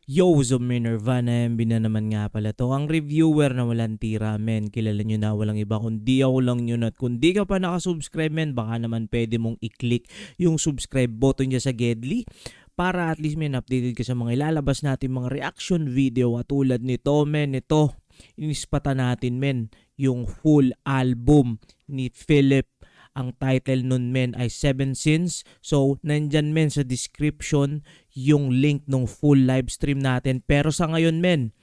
Yo, Zoom Nirvana, MB na naman nga pala to. Ang reviewer na walang tira, men. Kilala nyo na, walang iba kundi ako lang yun. At kung di ka pa nakasubscribe, men, baka naman pwede mong i-click yung subscribe button dyan sa Gedli para at least, men, updated ka sa mga ilalabas natin mga reaction video. At tulad nito, men, ito, inispata natin, men, yung full album ni Philip. Ang title nun, men, ay 7 Sins. So, nandyan, men, sa description yung link ng full live stream natin. Pero sa ngayon, men,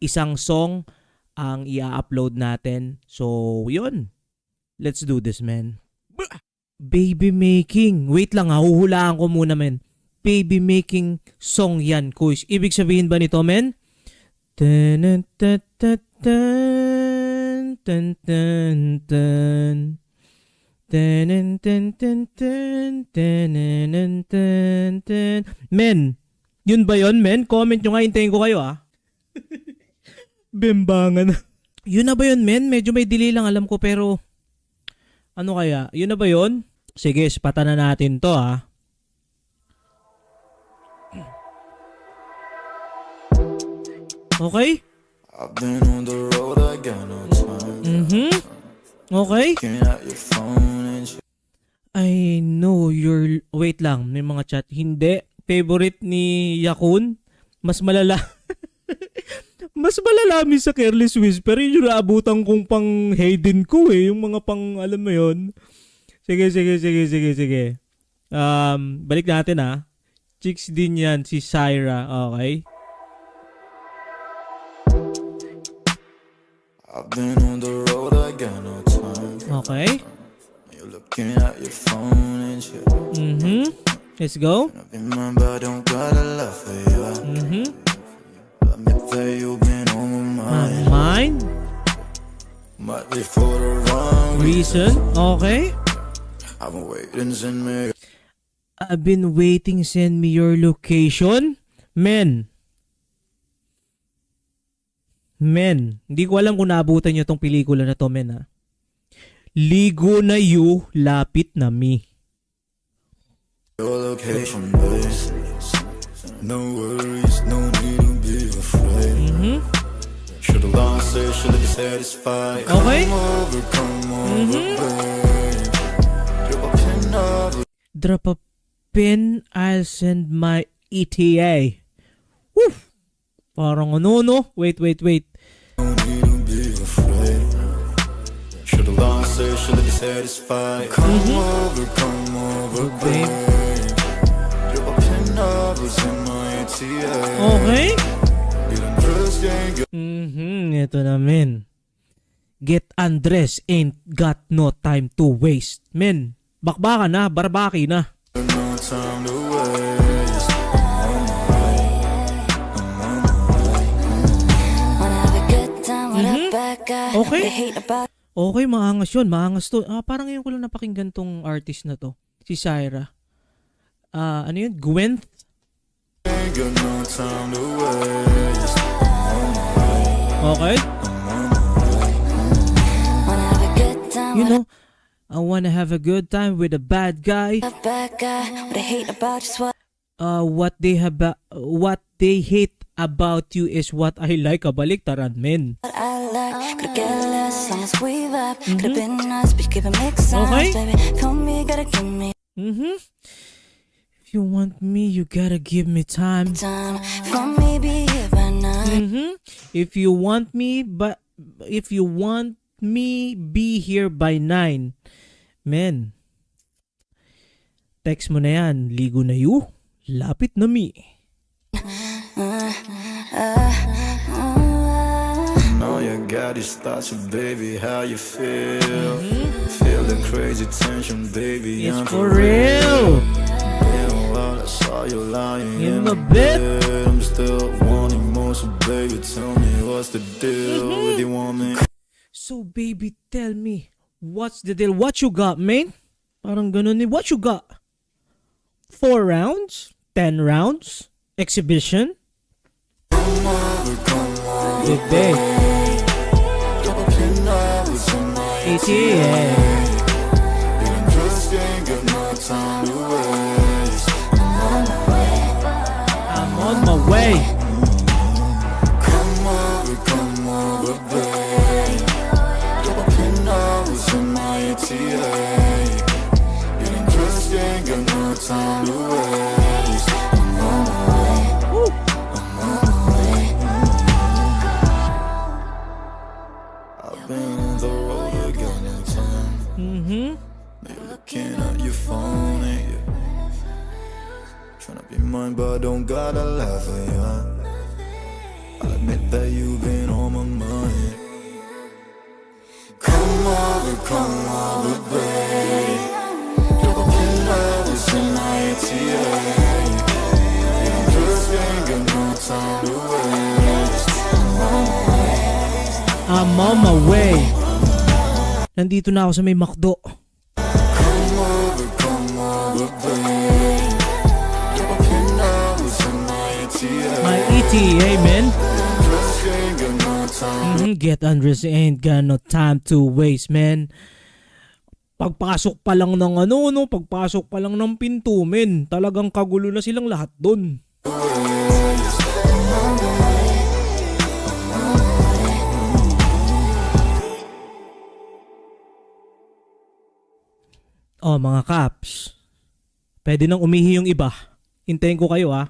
isang song ang i-upload natin. So, yun. Let's do this, men. Baby Making. Wait lang ha, huhulaan ko muna, men. Baby Making song yan, kuys. Ibig sabihin ba nito, men? Tan tan tan tan tan tan tan. Men, yun ba yun, men? Comment nyo nga, hintayin ko kayo, Bimbangan. Yun na ba yun, men? Medyo may delay lang, alam ko, pero ano kaya? Yun na ba yun? Sige, spata na natin to, Okay? I've been on the road, I got no time. Okay? Looking at your phone and shit. I know your... Wait lang, may mga chat. Hindi. Favorite ni Yakun? Mas malala. Mas malala sa Careless Whisper. Yun yung naabutan kong pang Hayden ko Yung mga pang, alam mo yun. Sige. Balik natin Chicks din yan, si Syra. Okay. I've been on the road, I got no time. Okay. You're looking at your phone and shit. Let's go. Remember, I don't got a lot for you. Admit that you've been on my mind. Mine? Might be for the wrong Reason? Okay. I've been waiting, send me. I've been waiting, send me your location. Men, hindi ko alam kung naabutan nyo tong pelikula na to, men, Ligo na you, lapit na me. Your location, babe. No worries, no need to be afraid. Should've lost it, should've been satisfied. Okay. Come over, babe. Drop a pin over. Drop a pin, I'll send my ETA. Woo! Parang ano, no? Wait. No need to be afraid. Should've lost it, should've been satisfied. Come over, babe. Drop a pin over, send my ETA. Okay. Feeling dressed, ain't got Ito namin. Get undressed, ain't got no time to waste. Men, bakbakan na, barbaki na. no time to waste. I'm on my way. Wanna have a good time with a bad guy. Okay. They hate about Okay, maangas yun. Maangas to. Parang ngayon ko lang napakinggan tong artist na to. Si Syra. Ano yun? Gwent? Ain't got no time to waste. Okay. wanna have a good time You with know, I wanna have a good time with a bad guy. a bad guy. What they hate about just what What they hate about you is what I like. Kabaliktaran, men. I like. Could get less as long as we vibe. Could've been nice, but you give it mixed sounds, Okay. baby. Feel me, gotta give me If you want me, you gotta give me time. time. For me, be here by night. If you want me, be here by 9. Men. Text mo na yan. Ligo na you. Lapit na me. Know you got these thoughts, baby, how you feel? Feeling crazy tension, baby. It's I'm for real. While I saw you lying In the the bed. I'm still wanting more, so baby, tell me what's the deal with you, woman? So baby, tell me, what's the deal? What you got, man? Parang ganun eh. What you got? 4 rounds? 10 rounds? Exhibition? Good day. ATA. Just ain't got no time to waste. I'm on my way. Getting dressed, ain't got no time to waste. I'm on my way. I'm on my way. I've been on the road, I got no time. You're looking at your phone, ain't you? Tryna be mine, but I don't gotta lie for ya. I'll admit that you've been on my mind. Come over, babe. You're the pin that was in my ATA. Getting dressed, ain't got no time to waste. I'm on my way. Nandito na ako sa may McDo. Come over, babe. You're the pin that was in my ATA. My ETA, man. Dressed, ain't got no time. Get undressed, ain't got no time to waste, man. Pagpasok pa lang ng pagpasok pa lang ng pinto, men, talagang kagulo na silang lahat doon. Oh, mga kaps. Pwede nang umihi yung iba. Hintayin ko kayo, ha.